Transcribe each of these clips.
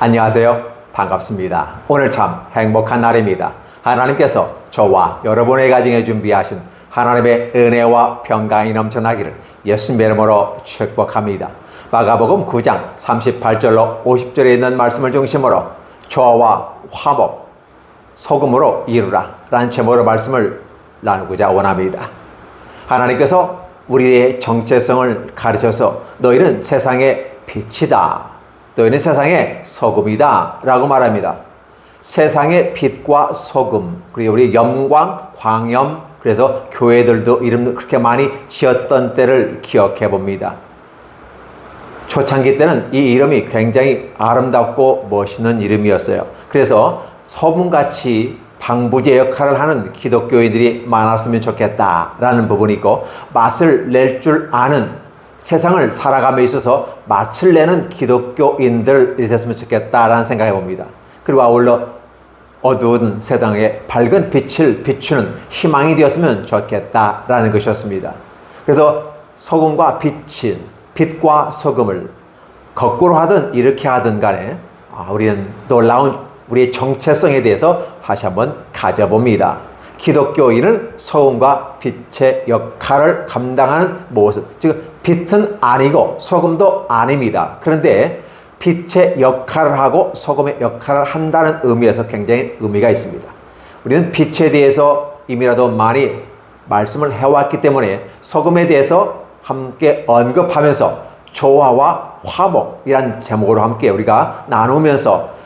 안녕하세요. 반갑습니다. 오늘 참 행복한 날입니다. 하나님께서 저와 여러분의 가정에 준비하신 하나님의 은혜와 평강이 넘쳐나기를 예수님의 이름으로 축복합니다. 마가복음 9장 38절로 50절에 있는 말씀을 중심으로 조화와 화목, 소금으로 이루라 라는 제목으로 말씀을 나누고자 원합니다. 하나님께서 우리의 정체성을 가르쳐서 너희는 세상의 빛이다, 너희는 세상의 소금이다 라고 말합니다. 세상의 빛과 소금, 그리고 우리 영광, 광염, 그래서 교회들도 이름을 그렇게 많이 지었던 때를 기억해 봅니다. 초창기 때는 이 이름이 굉장히 아름답고 멋있는 이름이었어요. 그래서 소금같이 방부제 역할을 하는 기독교인들이 많았으면 좋겠다라는 부분이 있고, 맛을 낼 줄 아는, 세상을 살아감에 있어서 맛을 내는 기독교인들이 됐으면 좋겠다라는 생각해 봅니다. 그리고 아울러 어두운 세상에 밝은 빛을 비추는 희망이 되었으면 좋겠다라는 것이었습니다. 그래서 소금과 빛과 소금을 거꾸로 하든 이렇게 하든 간에 우리는 놀라운 우리의 정체성에 대해서 다시 한번 가져봅니다. 기독교인은 소금과 빛의 역할을 감당하는 모습, 즉 빛은 아니고 소금도 아닙니다. 그런데 빛의 역할을 하고 소금의 역할을 한다는 의미에서 굉장히 의미가 있습니다. 우리는 빛에 대해서 이미라도 많이 말씀을 해왔기 때문에 소금에 대해서 함께 언급하면서 조화와 화목이란 제목으로 함께 우리가 나누면서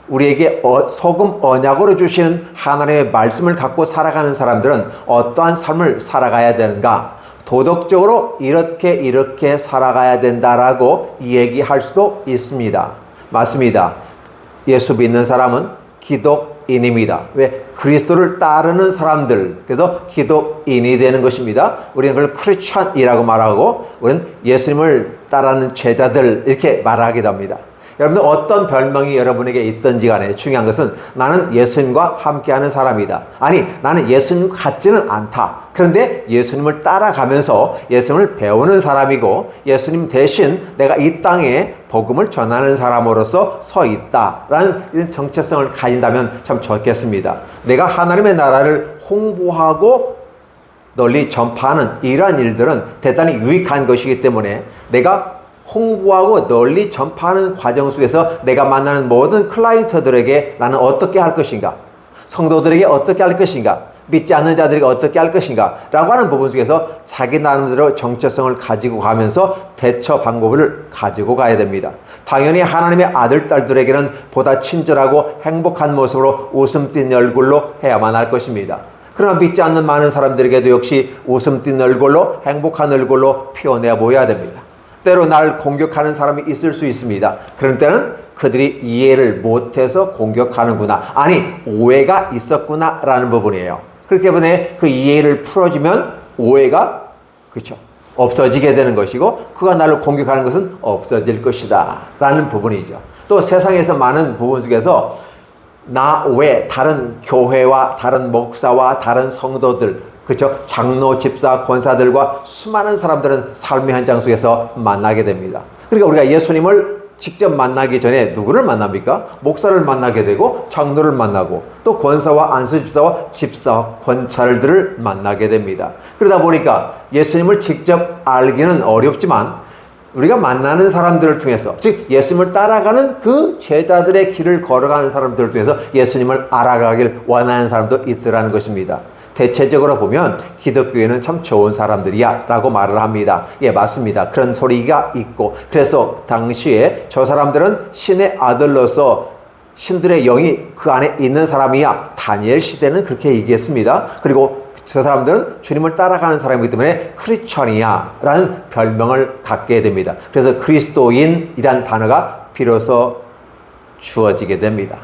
우리에게 소금 언약으로 주시는 하나님의 말씀을 갖고 살아가는 사람들은 어떠한 삶을 살아가야 되는가, 도덕적으로 이렇게 살아가야 된다라고 얘기할 수도 있습니다. 맞습니다. 예수 믿는 사람은 기독인입니다. 왜? 그리스도를 따르는 사람들, 그래서 기독인이 되는 것입니다. 우리는 그걸 크리스찬이라고 말하고, 우리는 예수님을 따르는 제자들 이렇게 말하기도 합니다. 여러분들 어떤 별명이 여러분에게 있든지 간에 중요한 것은 나는 예수님과 함께하는 사람이다. 아니, 나는 예수님 같지는 않다. 그런데 예수님을 따라가면서 예수님을 배우는 사람이고, 예수님 대신 내가 이 땅에 복음을 전하는 사람으로서 서 있다라는 이런 정체성을 가진다면 참 좋겠습니다. 내가 하나님의 나라를 홍보하고 널리 전파하는 이러한 일들은 대단히 유익한 것이기 때문에 내가 홍보하고 널리 전파하는 과정 속에서 내가 만나는 모든 클라이언트들에게 나는 어떻게 할 것인가, 성도들에게 어떻게 할 것인가, 믿지 않는 자들에게 어떻게 할 것인가 라고 하는 부분 속에서 자기 나름대로 정체성을 가지고 가면서 대처 방법을 가지고 가야 됩니다. 당연히 하나님의 아들, 딸들에게는 보다 친절하고 행복한 모습으로 웃음 띤 얼굴로 해야만 할 것입니다. 그러나 믿지 않는 많은 사람들에게도 역시 웃음 띤 얼굴로, 행복한 얼굴로 표현해 보여야 됩니다. 때로 나를 공격하는 사람이 있을 수 있습니다. 그런 때는 그들이 이해를 못해서 공격하는구나, 아니 오해가 있었구나 라는 부분이에요. 그렇기 때문에 그 이해를 풀어주면 오해가 없어지게 되는 것이고, 그가 나를 공격하는 것은 없어질 것이다 라는 부분이죠. 또 세상에서 많은 부분 속에서 나 외 다른 교회와 다른 목사와 다른 성도들, 장로, 집사, 권사들과 수많은 사람들은 삶의 현장 속에서 만나게 됩니다. 그러니까 우리가 예수님을 직접 만나기 전에 누구를 만납니까? 목사를 만나게 되고, 장로를 만나고, 또 권사와 안수집사와 집사, 권찰들을 만나게 됩니다. 그러다 보니까 예수님을 직접 알기는 어렵지만 우리가 만나는 사람들을 통해서, 즉 예수님을 따라가는 그 제자들의 길을 걸어가는 사람들을 통해서 예수님을 알아가길 원하는 사람도 있더라는 것입니다. 대체적으로 보면 기독교에는 참 좋은 사람들이야 라고 말을 합니다. 예, 맞습니다. 그런 소리가 있고, 그래서 당시에 저 사람들은 신의 아들로서 신들의 영이 그 안에 있는 사람이야, 다니엘 시대는 그렇게 얘기했습니다. 그리고 저 사람들은 주님을 따라가는 사람이기 때문에 크리스천이야 라는 별명을 갖게 됩니다. 그래서 그리스도인이란 단어가 비로소 주어지게 됩니다.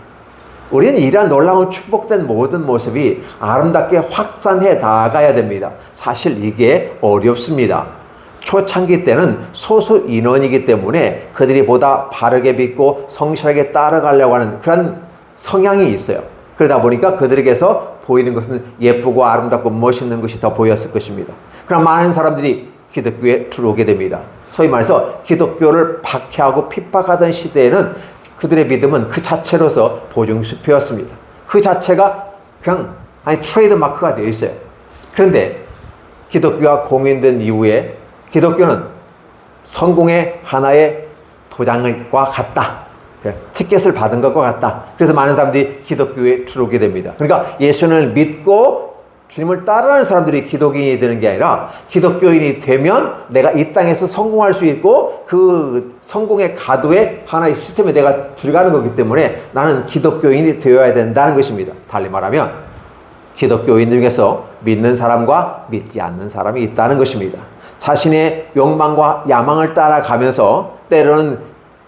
우리는 이러한 놀라운 축복된 모든 모습이 아름답게 확산해 나가야 됩니다. 사실 이게 어렵습니다. 초창기 때는 소수 인원이기 때문에 그들이 보다 바르게 믿고 성실하게 따라가려고 하는 그런 성향이 있어요. 그러다 보니까 그들에게서 보이는 것은 예쁘고 아름답고 멋있는 것이 더 보였을 것입니다. 그럼 많은 사람들이 기독교에 들어오게 됩니다. 소위 말해서 기독교를 박해하고 핍박하던 시대에는 그들의 믿음은 그 자체로서 보증수표였습니다. 그 자체가 그냥 트레이드 마크가 되어 있어요. 그런데 기독교가 공인된 이후에 기독교는 성공의 하나의 도장과 같다. 티켓을 받은 것과 같다. 그래서 많은 사람들이 기독교에 들어오게 됩니다. 그러니까 예수를 믿고 주님을 따르는 사람들이 기독인이 되는 게 아니라 기독교인이 되면 내가 이 땅에서 성공할 수 있고 그 성공의 가도에 하나의 시스템에 내가 들어가는 거기 때문에 나는 기독교인이 되어야 된다는 것입니다. 달리 말하면 기독교인 중에서 믿는 사람과 믿지 않는 사람이 있다는 것입니다. 자신의 욕망과 야망을 따라가면서 때로는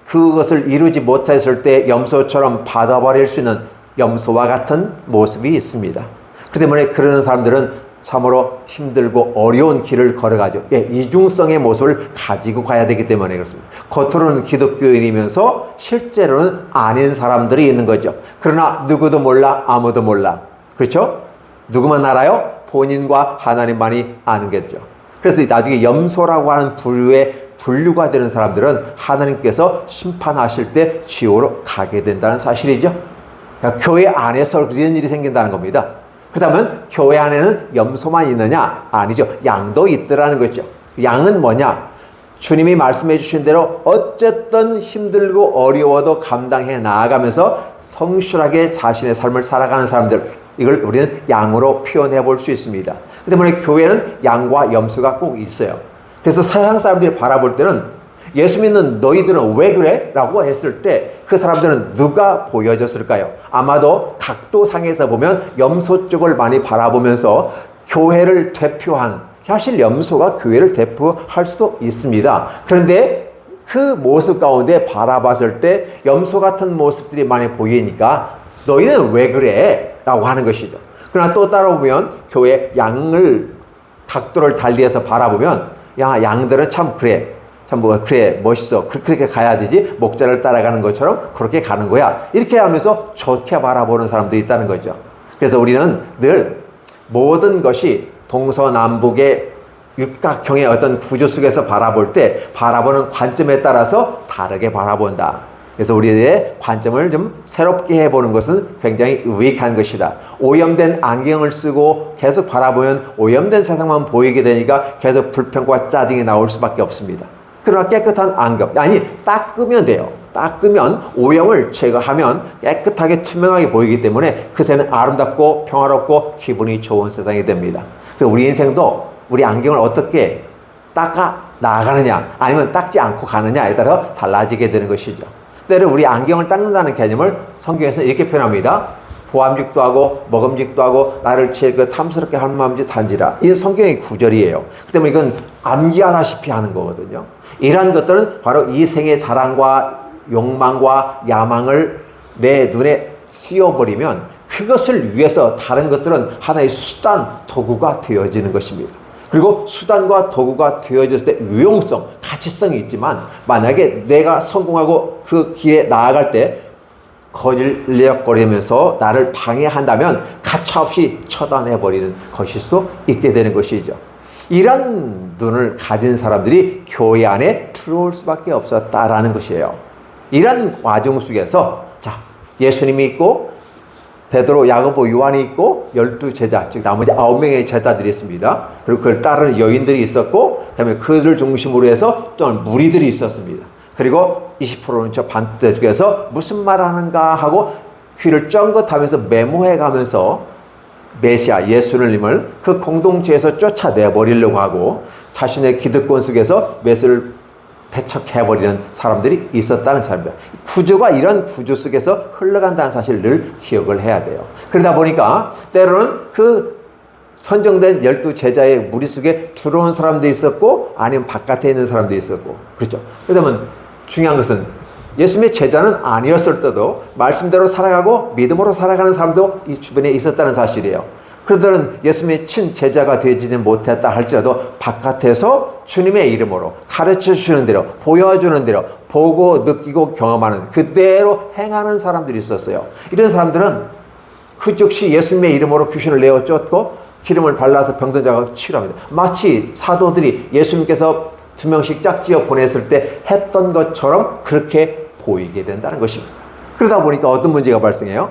그것을 이루지 못했을 때 염소처럼 받아버릴 수 있는 염소와 같은 모습이 있습니다. 그 때문에 그러는 사람들은 참으로 힘들고 어려운 길을 걸어가죠. 이중성의 모습을 가지고 가야 되기 때문에 그렇습니다. 겉으로는 기독교인이면서 실제로는 아닌 사람들이 있는 거죠. 그러나 누구도 몰라, 아무도 몰라. 그렇죠? 누구만 알아요? 본인과 하나님만이 아는 거죠. 그래서 나중에 염소라고 하는 분류가 되는 사람들은 하나님께서 심판하실 때 지옥으로 가게 된다는 사실이죠. 그러니까 교회 안에서 그런 일이 생긴다는 겁니다. 그렇다면 교회 안에는 염소만 있느냐? 아니죠. 양도 있더라는 거죠. 양은 뭐냐? 주님이 말씀해 주신 대로 어쨌든 힘들고 어려워도 감당해 나아가면서 성실하게 자신의 삶을 살아가는 사람들, 이걸 우리는 양으로 표현해 볼 수 있습니다. 그 때문에 교회는 양과 염소가 꼭 있어요. 그래서 세상 사람들이 바라볼 때는 예수 믿는 너희들은 왜 그래? 라고 했을 때 그 사람들은 누가 보여줬을까요? 아마도 각도상에서 보면 염소 쪽을 많이 바라보면서 교회를 대표한, 사실 염소가 교회를 대표할 수도 있습니다. 그런데 그 모습 가운데 바라봤을 때 염소 같은 모습들이 많이 보이니까 너희는 왜 그래? 라고 하는 것이죠. 그러나 또 따라 보면 교회 양을 각도를 달리해서 바라보면 야, 양들은 참 그래. 그래, 멋있어. 그렇게 가야 되지. 목자를 따라가는 것처럼 그렇게 가는 거야. 이렇게 하면서 좋게 바라보는 사람도 있다는 거죠. 그래서 우리는 늘 모든 것이 동서남북의 육각형의 어떤 구조 속에서 바라볼 때 바라보는 관점에 따라서 다르게 바라본다. 그래서 우리의 관점을 좀 새롭게 해보는 것은 굉장히 유익한 것이다. 오염된 안경을 쓰고 계속 바라보면 오염된 세상만 보이게 되니까 계속 불평과 짜증이 나올 수밖에 없습니다. 그러나 깨끗한 안경, 닦으면 돼요. 닦으면 오염을 제거하면 깨끗하게 투명하게 보이기 때문에 그새는 아름답고 평화롭고 기분이 좋은 세상이 됩니다. 우리 인생도 우리 안경을 어떻게 닦아 나가느냐 아니면 닦지 않고 가느냐에 따라 달라지게 되는 것이죠. 때로 우리 안경을 닦는다는 개념을 성경에서 이렇게 표현합니다. 보암직도 하고 먹음직도 하고 나를 제일 탐스럽게 할 마음지 단지라. 이 성경의 구절이에요. 그 때문에 이건 암기하다시피 하는 거거든요. 이러한 것들은 바로 이 생의 자랑과 욕망과 야망을 내 눈에 씌워버리면 그것을 위해서 다른 것들은 하나의 수단, 도구가 되어지는 것입니다. 그리고 수단과 도구가 되어졌을 때 유용성, 가치성이 있지만 만약에 내가 성공하고 그 길에 나아갈 때 거질려거리면서 나를 방해한다면 가차없이 처단해버리는 것일 수도 있게 되는 것이죠. 이런 눈을 가진 사람들이 교회 안에 들어올 수밖에 없었다라는 것이에요. 이런 과정 속에서 예수님이 있고 베드로, 야고보, 요한이 있고 12제자, 즉 나머지 9명의 제자들이 있습니다. 그리고 그를 따르는 여인들이 있었고 그다음에 그들 중심으로 해서 좀 무리들이 있었습니다. 그리고 20%는 저 반대 쪽에서 무슨 말 하는가 하고 귀를 쫑긋하면서 메모해가면서 메시아 예수님을 그 공동체에서 쫓아내버리려고 하고 자신의 기득권 속에서 메시를 배척해버리는 사람들이 있었다는 사람입니다. 구조가 이런 구조 속에서 흘러간다는 사실을 늘 기억을 해야 돼요. 그러다 보니까 때로는 그 선정된 12제자의 무리 속에 들어온 사람도 있었고 아니면 바깥에 있는 사람도 있었고 그렇죠. 그러면 중요한 것은 예수님의 제자는 아니었을 때도 말씀대로 살아가고 믿음으로 살아가는 사람도 이 주변에 있었다는 사실이에요. 그들은 예수님의 친제자가 되지는 못했다 할지라도 바깥에서 주님의 이름으로 가르쳐 주시는 대로 보여주는 대로 보고 느끼고 경험하는 그대로 행하는 사람들이 있었어요. 이런 사람들은 그 즉시 예수님의 이름으로 귀신을 내어 쫓고 기름을 발라서 병든 자가 치료합니다. 마치 사도들이 예수님께서 2명씩 짝지어 보냈을 때 했던 것처럼 그렇게 보이게 된다는 것입니다. 그러다 보니까 어떤 문제가 발생해요?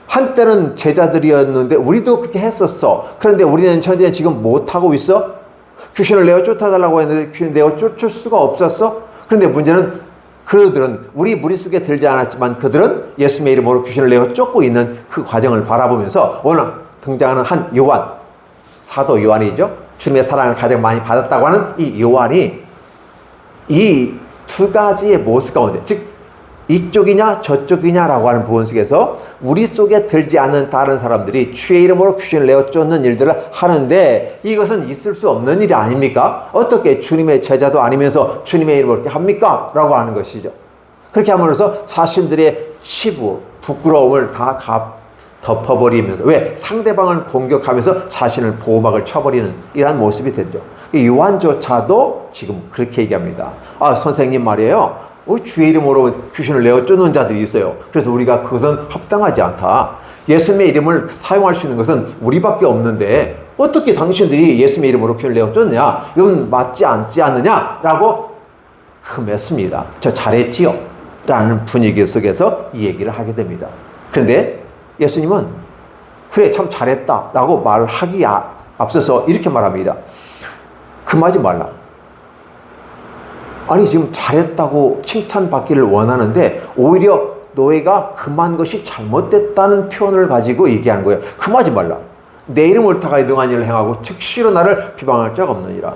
한때는 제자들이었는데 우리도 그렇게 했었어. 그런데 우리는 현재 지금 못하고 있어? 귀신을 내어 쫓아달라고 했는데 귀신을 내어 쫓을 수가 없었어? 그런데 문제는 그들은 우리 무리수에 들지 않았지만 그들은 예수님의 이름으로 귀신을 내어 쫓고 있는 그 과정을 바라보면서 오늘 등장하는 한 요한, 사도 요한이죠. 주님의 사랑을 가장 많이 받았다고 하는 이 요한이 이 두 가지의 모습 가운데, 즉 이쪽이냐 저쪽이냐라고 하는 부분 속에서 우리 속에 들지 않는 다른 사람들이 주의 이름으로 귀신을 내어 쫓는 일들을 하는데 이것은 있을 수 없는 일이 아닙니까? 어떻게 주님의 제자도 아니면서 주님의 이름으로 그렇게 합니까? 라고 하는 것이죠. 그렇게 함으로써 자신들의 치부, 부끄러움을 다 덮어버리면서, 왜? 상대방을 공격하면서 자신을 보호막을 쳐버리는 이러한 모습이 되죠. 이 요한조차도 지금 그렇게 얘기합니다. 아, 선생님 말이에요. 주의 이름으로 귀신을 내어 쫓는 자들이 있어요. 그래서 우리가 그것은 합당하지 않다. 예수님의 이름을 사용할 수 있는 것은 우리밖에 없는데 어떻게 당신들이 예수님의 이름으로 귀신을 내어 쫓느냐? 이건 맞지 않지 않느냐라고 흠했습니다. 저 잘했지요? 라는 분위기 속에서 이 얘기를 하게 됩니다. 그런데 예수님은 그래 참 잘했다 라고 말하기에 앞서서 이렇게 말합니다. 금하지 말라. 아니 지금 잘했다고 칭찬받기를 원하는데 오히려 너희가 금한 것이 잘못됐다는 표현을 가지고 얘기하는 거예요. 금하지 말라. 내 이름을 옳다가 등한 일을 행하고 즉시로 나를 비방할 자가 없느니라.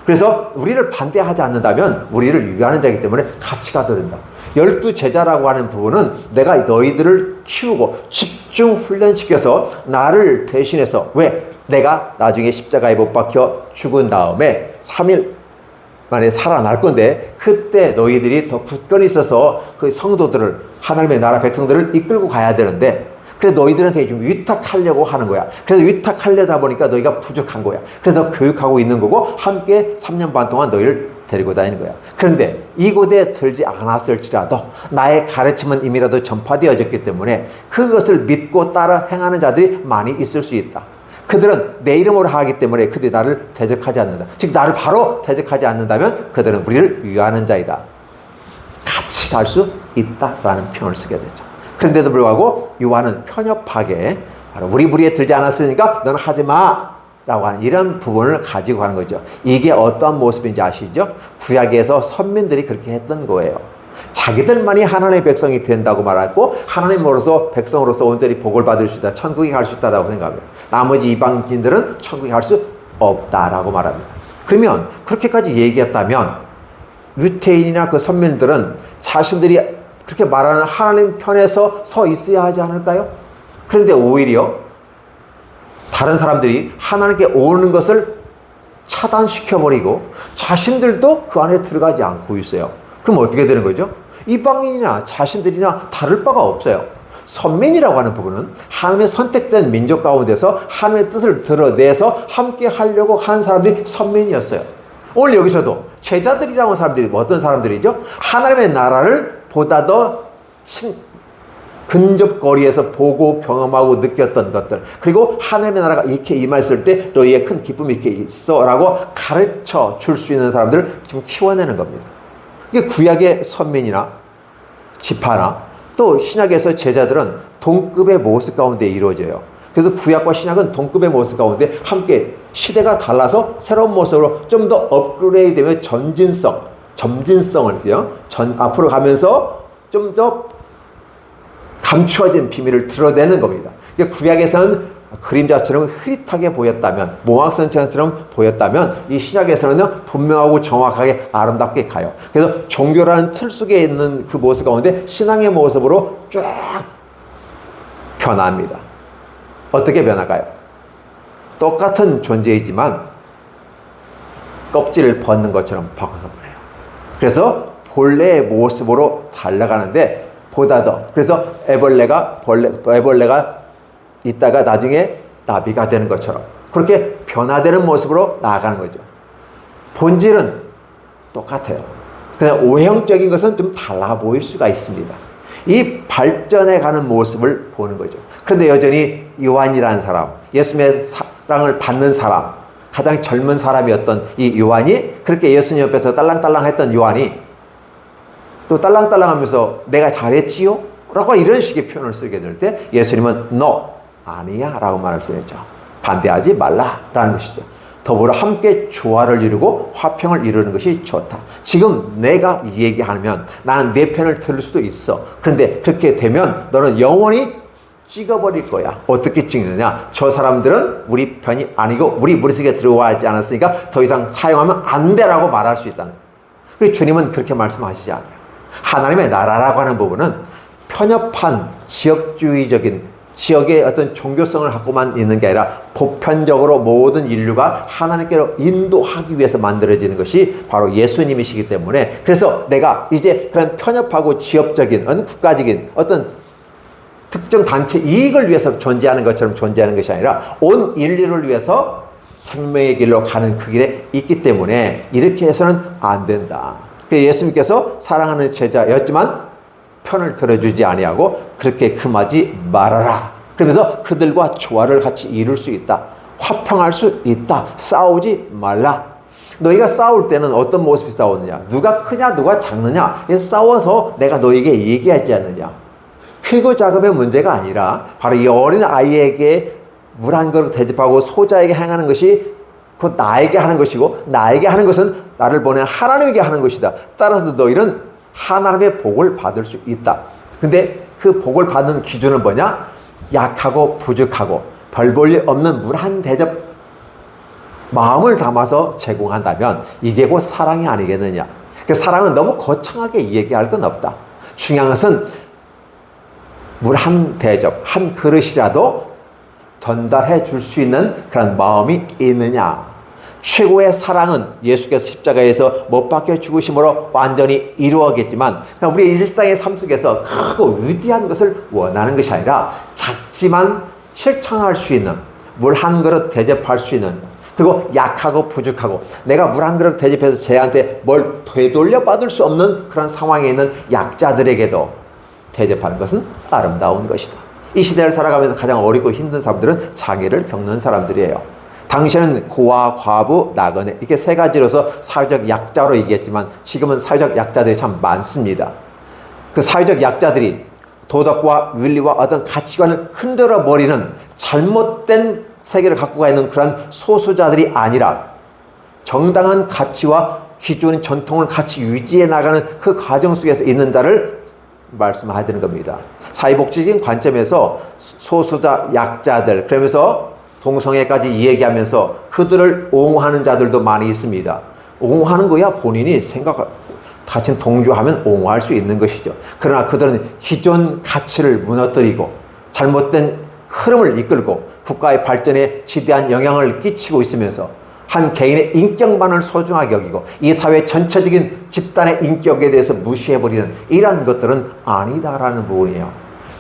그래서 우리를 반대하지 않는다면 우리를 위하는 자이기 때문에 같이 가도 된다. 12 제자라고 하는 부분은 내가 너희들을 키우고 집중 훈련시켜서 나를 대신해서, 왜? 내가 나중에 십자가에 못 박혀 죽은 다음에 3일 만에 살아날 건데 그때 너희들이 더 굳건히 있어서 그 성도들을, 하나님의 나라 백성들을 이끌고 가야 되는데 그래서 너희들한테 좀 위탁하려고 하는 거야. 그래서 위탁하려다 보니까 너희가 부족한 거야. 그래서 교육하고 있는 거고 함께 3년 반 동안 너희를 데리고 다니는 거야. 그런데 이곳에 들지 않았을지라도 나의 가르침은 이미라도 전파되어졌기 때문에 그것을 믿고 따라 행하는 자들이 많이 있을 수 있다. 그들은 내 이름으로 하기 때문에 그들이 나를 대적하지 않는다. 즉 나를 바로 대적하지 않는다면 그들은 우리를 위하는 자이다. 같이 갈 수 있다라는 표현을 쓰게 되죠. 그런데도 불구하고 요한은 편협하게 바로 우리 무리에 들지 않았으니까 너는 하지 마 라고 하는 이런 부분을 가지고 가는 거죠. 이게 어떠한 모습인지 아시죠? 구약에서 선민들이 그렇게 했던 거예요. 자기들만이 하나님의 백성이 된다고 말하고 하나님으로서 백성으로서 온전히 복을 받을 수 있다. 천국에 갈 수 있다고 생각합니다. 나머지 이방인들은 천국에 갈 수 없다라고 말합니다. 그러면 그렇게까지 얘기했다면 유태인이나 그 선민들은 자신들이 그렇게 말하는 하나님 편에서 서 있어야 하지 않을까요? 그런데 오히려 다른 사람들이 하나님께 오는 것을 차단시켜버리고 자신들도 그 안에 들어가지 않고 있어요. 그럼 어떻게 되는 거죠? 이방인이나 자신들이나 다를 바가 없어요. 선민이라고 하는 부분은 하나님의 선택된 민족 가운데서 하나님의 뜻을 드러내서 함께 하려고 한 사람들이 선민이었어요. 오늘 여기서도 제자들이라고 하는 사람들이 어떤 사람들이죠? 하나님의 나라를 보다 더 근접거리에서 보고 경험하고 느꼈던 것들, 그리고 하나님의 나라가 이렇게 임했을 때 너희의 큰 기쁨이 이렇게 있어 라고 가르쳐 줄 수 있는 사람들을 지금 키워내는 겁니다. 이게 구약의 선민이나 지파나 또 신약에서 제자들은 동급의 모습 가운데 이루어져요. 그래서 구약과 신약은 동급의 모습 가운데 함께 시대가 달라서 새로운 모습으로 좀 더 업그레이드 되면 점진성을 앞으로 가면서 좀 더 감추어진 비밀을 드러내는 겁니다. 구약에서는 그림자처럼 흐릿하게 보였다면, 몽학선처럼 보였다면 이 신약에서는 분명하고 정확하게 아름답게 가요. 그래서 종교라는 틀 속에 있는 그 모습 가운데 신앙의 모습으로 쫙 변합니다. 어떻게 변할까요? 똑같은 존재이지만 껍질을 벗는 것처럼 바꿔서 버려요. 그래서 본래의 모습으로 달려가는데 보다 더, 그래서 애벌레가 있다가 나중에 나비가 되는 것처럼 그렇게 변화되는 모습으로 나아가는 거죠. 본질은 똑같아요. 그냥 오형적인 것은 좀 달라 보일 수가 있습니다. 이 발전해 가는 모습을 보는 거죠. 그런데 여전히 요한이라는 사람, 예수님의 사랑을 받는 사람, 가장 젊은 사람이었던 이 요한이, 그렇게 예수님 옆에서 딸랑딸랑 했던 요한이 또 딸랑딸랑하면서 내가 잘했지요? 라고 이런 식의 표현을 쓰게 될 때 예수님은 no, 아니야 라고 말을 쓰죠. 반대하지 말라라는 것이죠. 더불어 함께 조화를 이루고 화평을 이루는 것이 좋다. 지금 내가 이 얘기하면 나는 내 편을 들을 수도 있어. 그런데 그렇게 되면 너는 영원히 찍어버릴 거야. 어떻게 찍느냐? 저 사람들은 우리 편이 아니고 우리 머릿속에 들어와지 않았으니까 더 이상 사용하면 안 되라고 말할 수 있다는 거예요. 주님은 그렇게 말씀하시지 않아요. 하나님의 나라라고 하는 부분은 편협한 지역주의적인 지역의 어떤 종교성을 갖고만 있는 게 아니라 보편적으로 모든 인류가 하나님께로 인도하기 위해서 만들어지는 것이 바로 예수님이시기 때문에, 그래서 내가 이제 그런 편협하고 지역적인 어떤 국가적인 어떤 특정 단체 이익을 위해서 존재하는 것처럼 존재하는 것이 아니라 온 인류를 위해서 생명의 길로 가는 그 길에 있기 때문에 이렇게 해서는 안 된다. 그래서 예수님께서 사랑하는 제자였지만 편을 들어주지 아니하고 그렇게 금하지 말아라. 그러면서 그들과 조화를 같이 이룰 수 있다. 화평할 수 있다. 싸우지 말라. 너희가 싸울 때는 어떤 모습이 싸우느냐? 누가 크냐 누가 작느냐? 싸워서 내가 너에게 얘기하지 않느냐? 크고 작음의 문제가 아니라 바로 이 어린 아이에게 물 한 그릇 대접하고 소자에게 행하는 것이 곧 나에게 하는 것이고, 나에게 하는 것은 나를 보낸 하나님에게 하는 것이다. 따라서 너희는 하나님의 복을 받을 수 있다. 근데 그 복을 받는 기준은 뭐냐? 약하고 부족하고 별 볼 일 없는 물 한 대접 마음을 담아서 제공한다면 이게 곧 사랑이 아니겠느냐? 그 사랑은 너무 거창하게 얘기할 건 없다. 중요한 것은 물 한 대접, 한 그릇이라도 전달해 줄 수 있는 그런 마음이 있느냐? 최고의 사랑은 예수께서 십자가에서 못 박혀 죽으심으로 완전히 이루어졌지만, 그러니까 우리의 일상의 삶 속에서 크고 위대한 것을 원하는 것이 아니라 작지만 실천할 수 있는, 물 한 그릇 대접할 수 있는, 그리고 약하고 부족하고 내가 물 한 그릇 대접해서 쟤한테 뭘 되돌려 받을 수 없는 그런 상황에 있는 약자들에게도 대접하는 것은 아름다운 것이다. 이 시대를 살아가면서 가장 어렵고 힘든 사람들은 장애를 겪는 사람들이에요. 당시에는 고아, 과부, 나그네 이렇게 세 가지로서 사회적 약자로 얘기했지만 지금은 사회적 약자들이 참 많습니다. 그 사회적 약자들이 도덕과 윤리와 어떤 가치관을 흔들어 버리는 잘못된 세계를 갖고 가 있는 그런 소수자들이 아니라 정당한 가치와 기존의 전통을 같이 유지해 나가는 그 과정 속에서 있는 자를 말씀해야 되는 겁니다. 사회복지적인 관점에서 소수자, 약자들, 그러면서 동성애까지 얘기하면서 그들을 옹호하는 자들도 많이 있습니다. 옹호하는 거야 본인이 같이 동조하면 옹호할 수 있는 것이죠. 그러나 그들은 기존 가치를 무너뜨리고 잘못된 흐름을 이끌고 국가의 발전에 지대한 영향을 끼치고 있으면서 한 개인의 인격만을 소중하게 여기고 이 사회 전체적인 집단의 인격에 대해서 무시해버리는 이러한 것들은 아니다라는 부분이에요.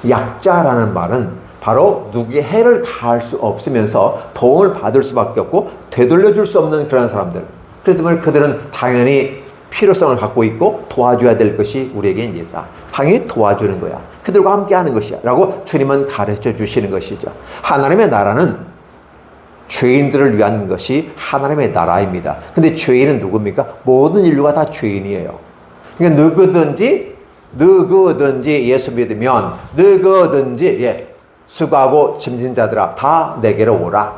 약자라는 말은 바로 누구의 해를 가할 수 없으면서 도움을 받을 수밖에 없고 되돌려줄 수 없는 그런 사람들. 그렇기 때문에 그들은 당연히 필요성을 갖고 있고 도와줘야 될 것이 우리에게 있다. 당연히 도와주는 거야. 그들과 함께 하는 것이야 라고 주님은 가르쳐 주시는 것이죠. 하나님의 나라는 죄인들을 위한 것이 하나님의 나라입니다. 근데 죄인은 누굽니까? 모든 인류가 다 죄인이에요. 그러니까 누구든지 예수 믿으면 누구든지 수고하고 짐진 자들아 다 내게로 오라.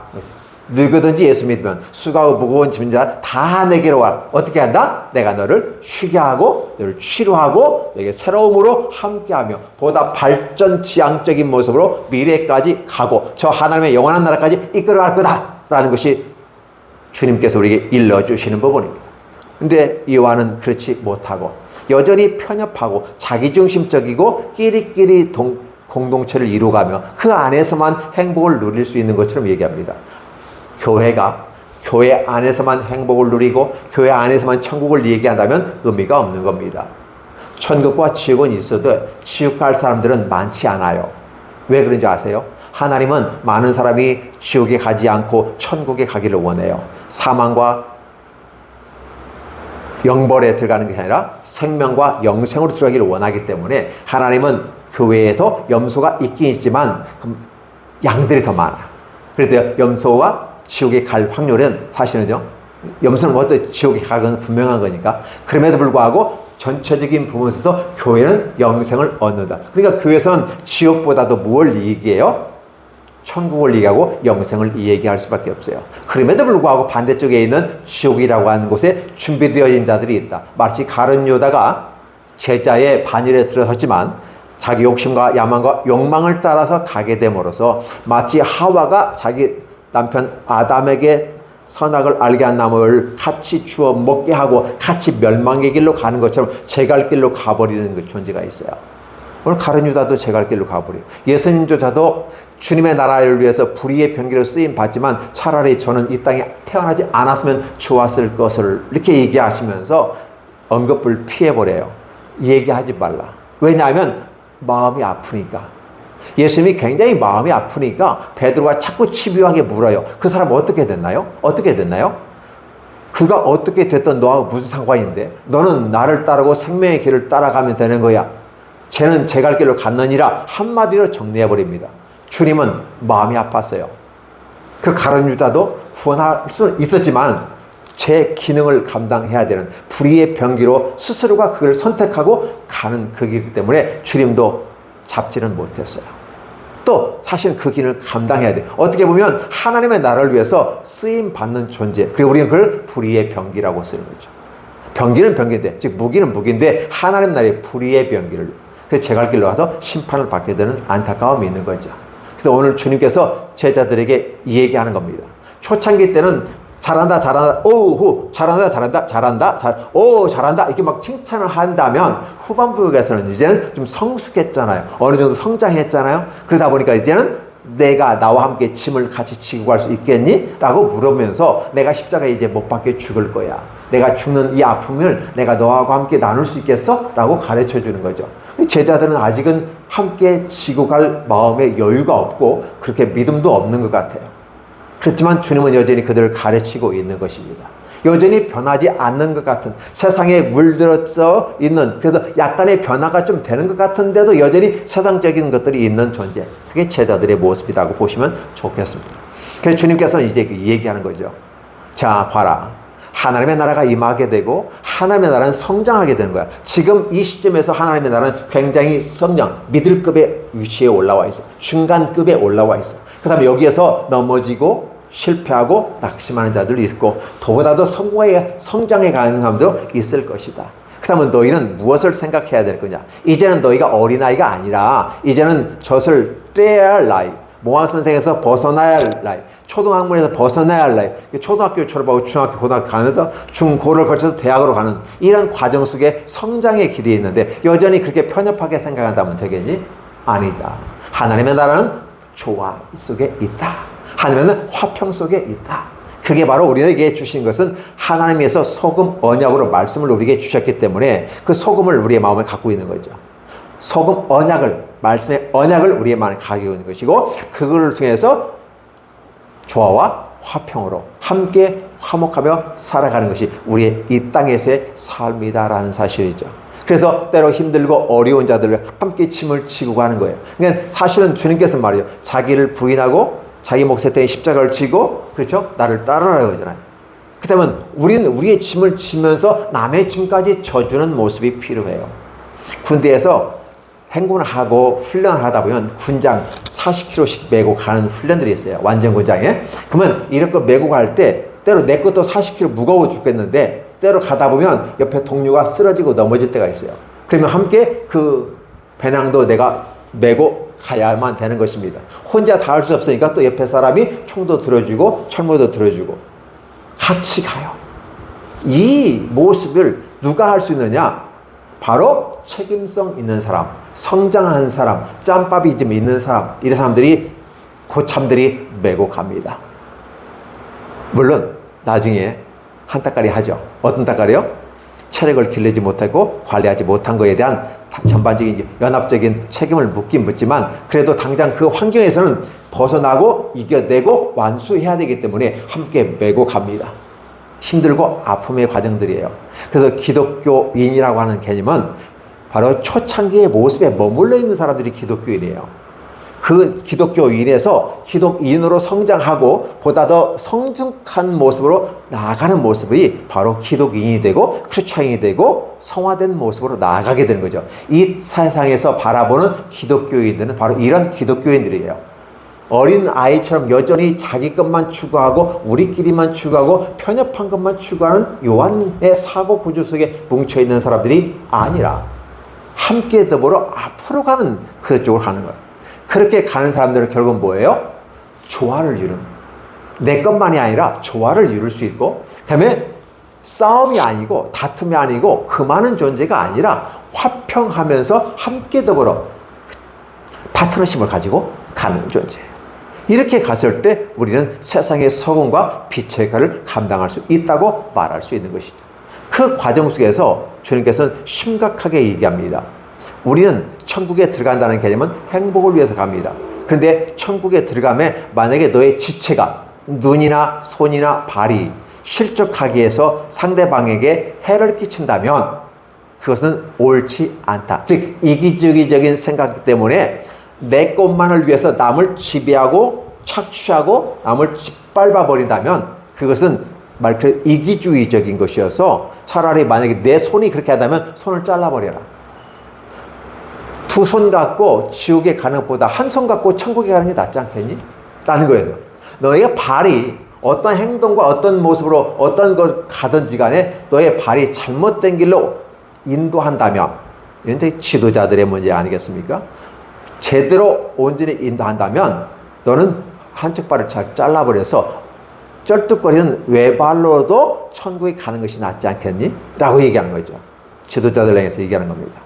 누구든지 예수 믿으면 수고하고 무거운 짐진 자들아 다 내게로 와. 어떻게 한다? 내가 너를 쉬게 하고 너를 치료하고 너에게 새로움으로 함께하며 보다 발전 지향적인 모습으로 미래까지 가고 저 하나님의 영원한 나라까지 이끌어갈 거다 라는 것이 주님께서 우리에게 일러주시는 부분입니다. 근데 요한은 그렇지 못하고 여전히 편협하고 자기중심적이고 끼리끼리 공동체를 이루어가며 그 안에서만 행복을 누릴 수 있는 것처럼 얘기합니다. 교회가 교회 안에서만 행복을 누리고 교회 안에서만 천국을 얘기한다면 의미가 없는 겁니다. 천국과 지옥은 있어도 지옥 갈 사람들은 많지 않아요. 왜 그런지 아세요? 하나님은 많은 사람이 지옥에 가지 않고 천국에 가기를 원해요. 사망과 영벌에 들어가는 것이 아니라 생명과 영생으로 들어가기를 원하기 때문에 하나님은 교회에서 염소가 있긴 있지만 양들이 더 많아. 그래서 염소가 지옥에 갈 확률은 사실은요, 염소는 어떤 지옥에 가건 분명한 거니까. 그럼에도 불구하고 전체적인 부분에 있어서 교회는 영생을 얻는다. 그러니까 교회에서는 지옥보다도 무엇을 얘기해요? 천국을 얘기하고 영생을 얘기할 수밖에 없어요. 그럼에도 불구하고 반대쪽에 있는 지옥이라고 하는 곳에 준비되어진 자들이 있다. 마치 가룟 유다가 제자의 반열에 들어섰지만 자기 욕심과 야망과 욕망을 따라서 가게 됨으로써 마치 하와가 자기 남편 아담에게 선악을 알게 한 나무를 같이 주워 먹게 하고 같이 멸망의 길로 가는 것처럼 제갈 길로 가버리는 그 존재가 있어요. 오늘 가룟 유다도 제갈 길로 가버려요. 예수님조차도 주님의 나라를 위해서 불의의 병기로 쓰임 받지만 차라리 저는 이 땅에 태어나지 않았으면 좋았을 것을 이렇게 얘기하시면서 언급을 피해버려요. 얘기하지 말라. 왜냐하면 마음이 아프니까. 예수님이 굉장히 마음이 아프니까 베드로가 자꾸 집요하게 물어요. 그 사람 어떻게 됐나요? 어떻게 됐나요? 그가 어떻게 됐든 너하고 무슨 상관인데? 너는 나를 따르고 생명의 길을 따라가면 되는 거야. 쟤는 제 갈 길로 갔느니라 한마디로 정리해버립니다. 주님은 마음이 아팠어요. 그 가룟 유다도 구원할 수 있었지만 제 기능을 감당해야 되는 불의의 병기로 스스로가 그걸 선택하고 가는 그 길 때문에 주님도 잡지는 못했어요. 또 사실 그 길을 감당해야 돼요. 어떻게 보면 하나님의 나라를 위해서 쓰임받는 존재. 그리고 우리는 그걸 불의의 병기라고 쓰는 거죠. 병기는 병기인데, 즉 무기는 무기인데 하나님 나라의 불의의 병기를, 그래서 제갈 길로 가서 심판을 받게 되는 안타까움이 있는 거죠. 그래서 오늘 주님께서 제자들에게 얘기하는 겁니다. 초창기 때는 잘한다, 잘한다, 오우, 잘한다, 잘한다, 잘한다, 오, 잘한다, 이렇게 막 칭찬을 한다면 후반부에서는 이제는 좀 성숙했잖아요. 어느 정도 성장했잖아요. 그러다 보니까 이제는 내가 나와 함께 짐을 같이 지고 갈 수 있겠니? 라고 물으면서 내가 십자가에 이제 못 박혀 죽을 거야. 내가 죽는 이 아픔을 내가 너하고 함께 나눌 수 있겠어? 라고 가르쳐 주는 거죠. 제자들은 아직은 함께 지고 갈 마음의 여유가 없고 그렇게 믿음도 없는 것 같아요. 그렇지만 주님은 여전히 그들을 가르치고 있는 것입니다. 여전히 변하지 않는 것 같은, 세상에 물들어져 있는, 그래서 약간의 변화가 좀 되는 것 같은데도 여전히 세상적인 것들이 있는 존재. 그게 제자들의 모습이라고 보시면 좋겠습니다. 그래서 주님께서는 이제 얘기하는 거죠. 자, 봐라. 하나님의 나라가 임하게 되고 하나님의 나라는 성장하게 되는 거야. 지금 이 시점에서 하나님의 나라는 굉장히 성장, 미들급의 위치에 올라와 있어. 중간급에 올라와 있어. 그 다음에 여기에서 넘어지고 실패하고 낙심하는 자들도 있고 더보다도 성장해 가는 사람도 있을 것이다. 그 다음에 너희는 무엇을 생각해야 될 거냐. 이제는 너희가 어린아이가 아니라 이제는 젖을 떼야 할 나이, 모학선생에서 벗어나야 할 나이, 초등학문에서 벗어나야 할 나이, 초등학교 졸업하고 중학교, 고등학교 가면서 중고를 거쳐서 대학으로 가는 이런 과정 속에 성장의 길이 있는데 여전히 그렇게 편협하게 생각한다면 되겠니? 아니다. 하나님의 나라는 조화 속에 있다. 하나님은 화평 속에 있다. 그게 바로 우리에게 주신 것은 하나님께서 소금 언약으로 말씀을 우리에게 주셨기 때문에 그 소금을 우리의 마음에 갖고 있는 거죠. 소금 언약을, 말씀의 언약을 우리의 마음에 가지고 있는 것이고 그걸 통해서 조화와 화평으로 함께 화목하며 살아가는 것이 우리의 이 땅에서의 삶이다라는 사실이죠. 그래서 때로 힘들고 어려운 자들을 함께 짐을 지고 가는 거예요. 그러니까 사실은 주님께서 말이에요. 자기를 부인하고 자기 몫에 대해 십자가를 지고, 그렇죠? 나를 따르라고 그러잖아요. 그렇다면 우리는 우리의 짐을 지면서 남의 짐까지 져주는 모습이 필요해요. 군대에서 행군을 하고 훈련을 하다 보면 군장 40kg씩 메고 가는 훈련들이 있어요. 완전 군장에. 그러면 이렇게 메고 갈 때 때로 내 것도 40kg 무거워 죽겠는데 때로 가다 보면 옆에 동료가 쓰러지고 넘어질 때가 있어요. 그러면 함께 그 배낭도 내가 메고 가야만 되는 것입니다. 혼자 다 할 수 없으니까 또 옆에 사람이 총도 들어주고 철모도 들어주고 같이 가요. 이 모습을 누가 할 수 있느냐? 바로 책임성 있는 사람, 성장한 사람, 짬밥이 좀 있는 사람, 이런 사람들이 고참들이 메고 갑니다. 물론 나중에 한따까리 하죠. 어떤 따까리요? 체력을 길르지 못하고 관리하지 못한 것에 대한 전반적인 연합적인 책임을 묻긴 묻지만 그래도 당장 그 환경에서는 벗어나고 이겨내고 완수해야 되기 때문에 함께 메고 갑니다. 힘들고 아픔의 과정들이에요. 그래서 기독교인이라고 하는 개념은 바로 초창기의 모습에 머물러 있는 사람들이 기독교인이에요. 그 기독교인에서 기독인으로 성장하고 보다 더 성숙한 모습으로 나아가는 모습이 바로 기독인이 되고 크리스천이 되고 성화된 모습으로 나아가게 되는 거죠. 이 세상에서 바라보는 기독교인들은 바로 이런 기독교인들이에요. 어린 아이처럼 여전히 자기 것만 추구하고 우리끼리만 추구하고 편협한 것만 추구하는 요한의 사고 구조 속에 뭉쳐있는 사람들이 아니라 함께 더불어 앞으로 가는 그쪽으로 가는 거예요. 그렇게 가는 사람들은 결국은 뭐예요? 조화를 이루는, 내 것만이 아니라 조화를 이룰 수 있고, 그 다음에 싸움이 아니고 다툼이 아니고 그 많은 존재가 아니라 화평하면서 함께 더불어 파트너십을 가지고 가는 존재예요. 이렇게 갔을 때 우리는 세상의 소금과 빛의 역할을 감당할 수 있다고 말할 수 있는 것이죠. 그 과정 속에서 주님께서는 심각하게 얘기합니다. 우리는 천국에 들어간다는 개념은 행복을 위해서 갑니다. 그런데 천국에 들어가면 만약에 너의 지체가 눈이나 손이나 발이 실족하기 위해서 상대방에게 해를 끼친다면 그것은 옳지 않다. 즉 이기주의적인 생각 때문에 내 것만을 위해서 남을 지배하고 착취하고 남을 짓밟아 버린다면 그것은 말 그대로 이기주의적인 것이어서 차라리 만약에 내 손이 그렇게 한다면 손을 잘라버려라. 두 손 갖고 지옥에 가는 것보다 한 손 갖고 천국에 가는 게 낫지 않겠니? 라는 거예요. 너희가 발이 어떤 행동과 어떤 모습으로 어떤 걸 가든지 간에 너의 발이 잘못된 길로 인도한다면 이런 데 지도자들의 문제 아니겠습니까? 제대로 온전히 인도한다면 너는 한쪽 발을 잘 잘라버려서 쩔뚝거리는 외발로도 천국에 가는 것이 낫지 않겠니? 라고 얘기하는 거죠. 지도자들 향해서 얘기하는 겁니다.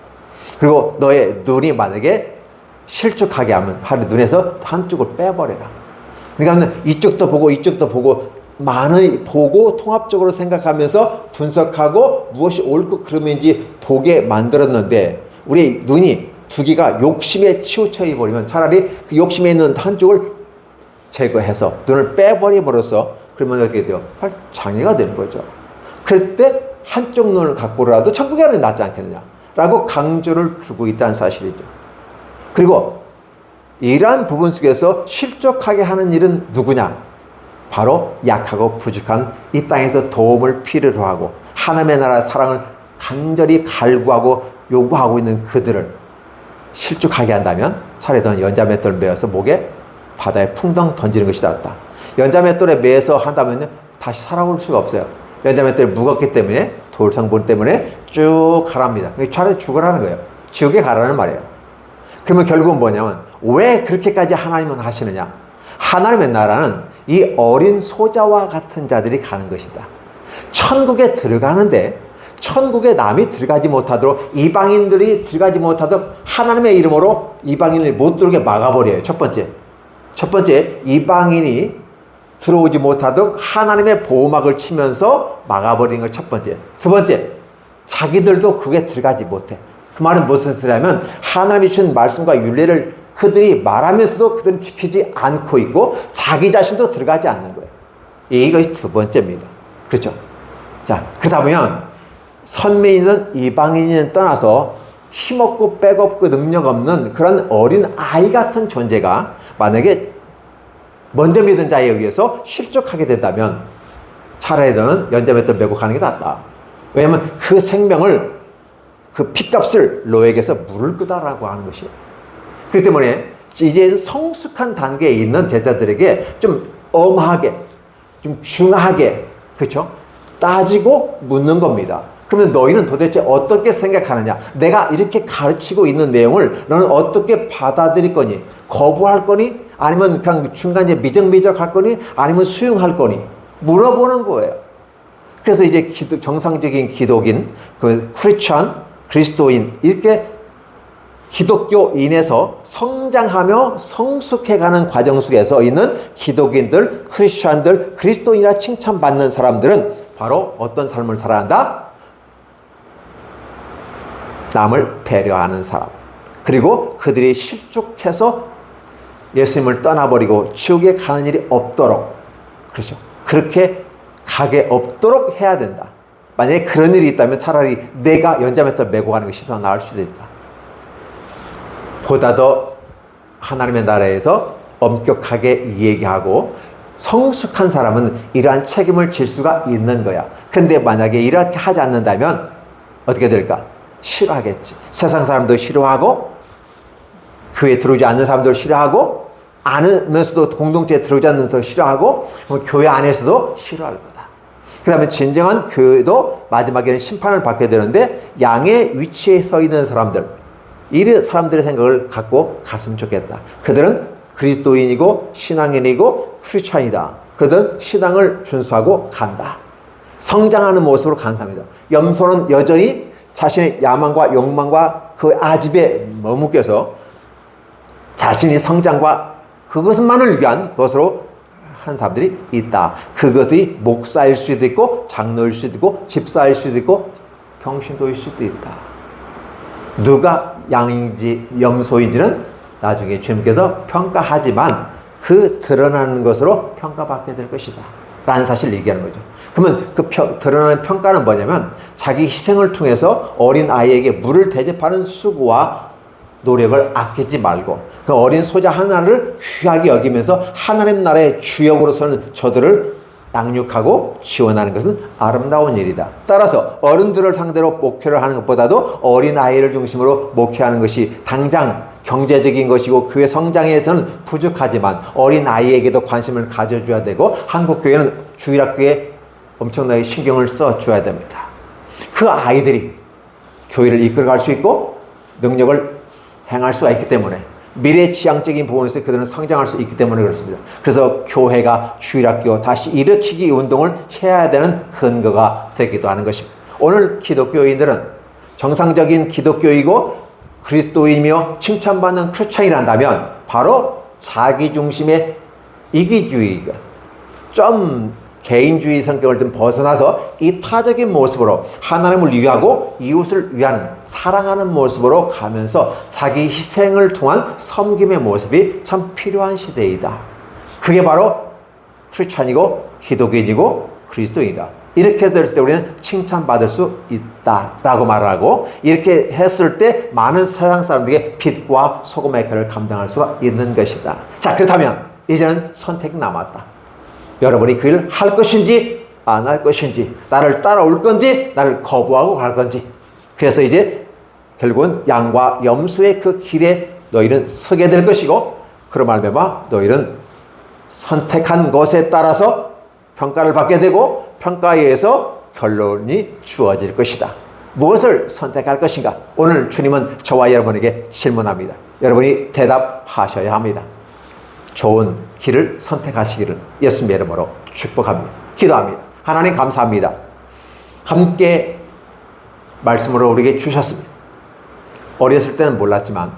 그리고 너의 눈이 만약에 실족하게 하면 하루 눈에서 한쪽을 빼버려라. 그러니까 이쪽도 보고 이쪽도 보고 많이 보고 통합적으로 생각하면서 분석하고 무엇이 옳고 그름인지 보게 만들었는데 우리 눈이 두 개가 욕심에 치우쳐 버리면 차라리 그 욕심에 있는 한쪽을 제거해서 눈을 빼버려버려서 그러면 어떻게 돼요? 장애가 되는 거죠. 그럴 때 한쪽 눈을 갖고라도 천국에 가는 게 낫지 않겠느냐라고 강조를 주고 있다는 사실이죠. 그리고 이러한 부분 속에서 실족하게 하는 일은 누구냐? 바로 약하고 부족한 이 땅에서 도움을 필요로 하고 하나님의 나라 사랑을 간절히 갈구하고 요구하고 있는 그들을 실족하게 한다면 차라리 넌 연자맷돌 매어서 목에 바다에 풍덩 던지는 것이 낫다. 연자맷돌에 매어서 한다면 다시 살아올 수가 없어요. 연자맷돌이 무겁기 때문에 돌 성분 때문에 쭉 가랍니다. 차라리 죽으라는 거예요. 지옥에 가라는 말이에요. 그러면 결국은 뭐냐면 왜 그렇게까지 하나님은 하시느냐? 하나님의 나라는 이 어린 소자와 같은 자들이 가는 것이다. 천국에 들어가는데 천국에 남이 들어가지 못하도록 이방인들이 들어가지 못하도록 하나님의 이름으로 이방인을 못 들어오게 막아버려요. 첫 번째 이방인이 들어오지 못하도록 하나님의 보호막을 치면서 막아버리는 것 첫 번째. 두 번째, 자기들도 그게 들어가지 못해. 그 말은 무슨 소리냐면 하나님이 주신 말씀과 율례를 그들이 말하면서도 그들은 지키지 않고 있고 자기 자신도 들어가지 않는 거예요. 이것이 두 번째입니다. 그렇죠? 자, 그러다 보면 선민이든 이방인이든 떠나서 힘없고 백없고 능력 없는 그런 어린 아이 같은 존재가 만약에 먼저 믿은 자에 의해서 실족하게 된다면 차라리 너는 연자맷돌 메고 가는 게 낫다. 왜냐하면 그 생명을 그 핏값을 너에게서 물을 거다라고 하는 것이에요. 그렇기 때문에 이제 성숙한 단계에 있는 제자들에게 좀 엄하게 좀 중하게 그렇죠? 따지고 묻는 겁니다. 그러면 너희는 도대체 어떻게 생각하느냐? 내가 이렇게 가르치고 있는 내용을 너는 어떻게 받아들일 거니? 거부할 거니? 아니면 그냥 중간에 미적미적할 거니? 아니면 수용할 거니? 물어보는 거예요. 그래서 이제 정상적인 기독인, 그 크리스천, 그리스도인 이렇게 기독교인에서 성장하며 성숙해가는 과정 속에서 있는 기독인들, 크리스천들, 그리스도인이라 칭찬받는 사람들은 바로 어떤 삶을 살아야 한다? 남을 배려하는 사람. 그리고 그들이 실족해서 예수님을 떠나버리고 지옥에 가는 일이 없도록, 그렇죠? 그렇게 가게 없도록 해야 된다. 만약에 그런 일이 있다면 차라리 내가 연자맷돌 메고 가는 것이 더 나을 수도 있다. 보다 더 하나님의 나라에서 엄격하게 얘기하고 성숙한 사람은 이러한 책임을 질 수가 있는 거야. 그런데 만약에 이렇게 하지 않는다면 어떻게 될까? 싫어하겠지. 세상 사람도 싫어하고 교회에 들어오지 않는 사람도 싫어하고 않으면서도 공동체에 들어오지 않는 사람도 싫어하고 교회 안에서도 싫어할 거다. 그 다음에 진정한 교회도 마지막에는 심판을 받게 되는데 양의 위치에 서 있는 사람들, 이 사람들의 생각을 갖고 갔으면 좋겠다. 그들은 그리스도인이고 신앙인이고 크리스찬이다. 그들은 신앙을 준수하고 간다. 성장하는 모습으로 간 사람이다. 염소는 여전히 자신의 야망과 욕망과 그 아집에 머무겨서 자신의 성장과 그것만을 위한 것으로 한 사람들이 있다. 그것이 목사일 수도 있고 장로일 수도 있고 집사일 수도 있고 평신도일 수도 있다. 누가 양인지 염소인지는 나중에 주님께서 평가하지만 그 드러나는 것으로 평가받게 될 것이다 라는 사실을 얘기하는 거죠. 그러면 그 드러나는 평가는 뭐냐면 자기 희생을 통해서 어린 아이에게 물을 대접하는 수고와 노력을 아끼지 말고 그 어린 소자 하나를 귀하게 여기면서 하나님 나라의 주역으로서는 저들을 양육하고 지원하는 것은 아름다운 일이다. 따라서 어른들을 상대로 목회를 하는 것보다도 어린 아이를 중심으로 목회하는 것이 당장 경제적인 것이고 교회 성장에서는 부족하지만 어린 아이에게도 관심을 가져줘야 되고 한국교회는 주일학교에 엄청나게 신경을 써줘야 됩니다. 그 아이들이 교회를 이끌어갈 수 있고 능력을 행할 수가 있기 때문에 미래지향적인 부분에서 그들은 성장할 수 있기 때문에 그렇습니다. 그래서 교회가 주일학교 다시 일으키기 운동을 해야 되는 근거가 되기도 하는 것입니다. 오늘 기독교인들은 정상적인 기독교이고 그리스도이며 칭찬받는 크리스찬이란다면 바로 자기중심의 이기주의가 좀 개인주의 성격을 좀 벗어나서 이타적인 모습으로 하나님을 위하고 이웃을 위하는 사랑하는 모습으로 가면서 자기 희생을 통한 섬김의 모습이 참 필요한 시대이다. 그게 바로 크리스찬이고 기독인이고 그리스도인이다. 이렇게 됐을 때 우리는 칭찬받을 수 있다라고 말하고 이렇게 했을 때 많은 세상 사람들에게 빛과 소금의 역할을 감당할 수가 있는 것이다. 자, 그렇다면 이제는 선택이 남았다. 여러분이 그 일을 할 것인지 안 할 것인지 나를 따라올 건지 나를 거부하고 갈 건지. 그래서 이제 결국은 양과 염소의 그 길에 너희는 서게 될 것이고 그런 말미암아 너희는 선택한 것에 따라서 평가를 받게 되고 평가에 의해서 결론이 주어질 것이다. 무엇을 선택할 것인가? 오늘 주님은 저와 여러분에게 질문합니다. 여러분이 대답하셔야 합니다. 좋은 길을 선택하시기를 예수님의 이름으로 축복합니다. 기도합니다. 하나님 감사합니다. 함께 말씀으로 우리에게 주셨습니다. 어렸을 때는 몰랐지만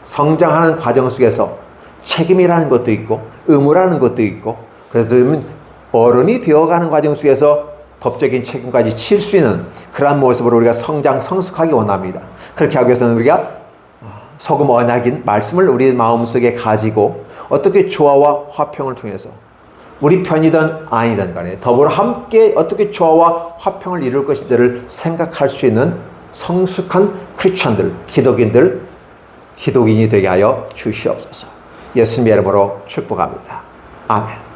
성장하는 과정 속에서 책임이라는 것도 있고 의무라는 것도 있고 그래서 어른이 되어가는 과정 속에서 법적인 책임까지 칠 수 있는 그러한 모습으로 우리가 성숙하기 원합니다. 그렇게 하기 위해서는 우리가 소금 언약인 말씀을 우리 마음속에 가지고 어떻게 조화와 화평을 통해서 우리 편이든 아니든 간에 더불어 함께 어떻게 조화와 화평을 이룰 것인지를 생각할 수 있는 성숙한 크리스찬들, 기독인이 되게 하여 주시옵소서. 예수님의 이름으로 축복합니다. 아멘.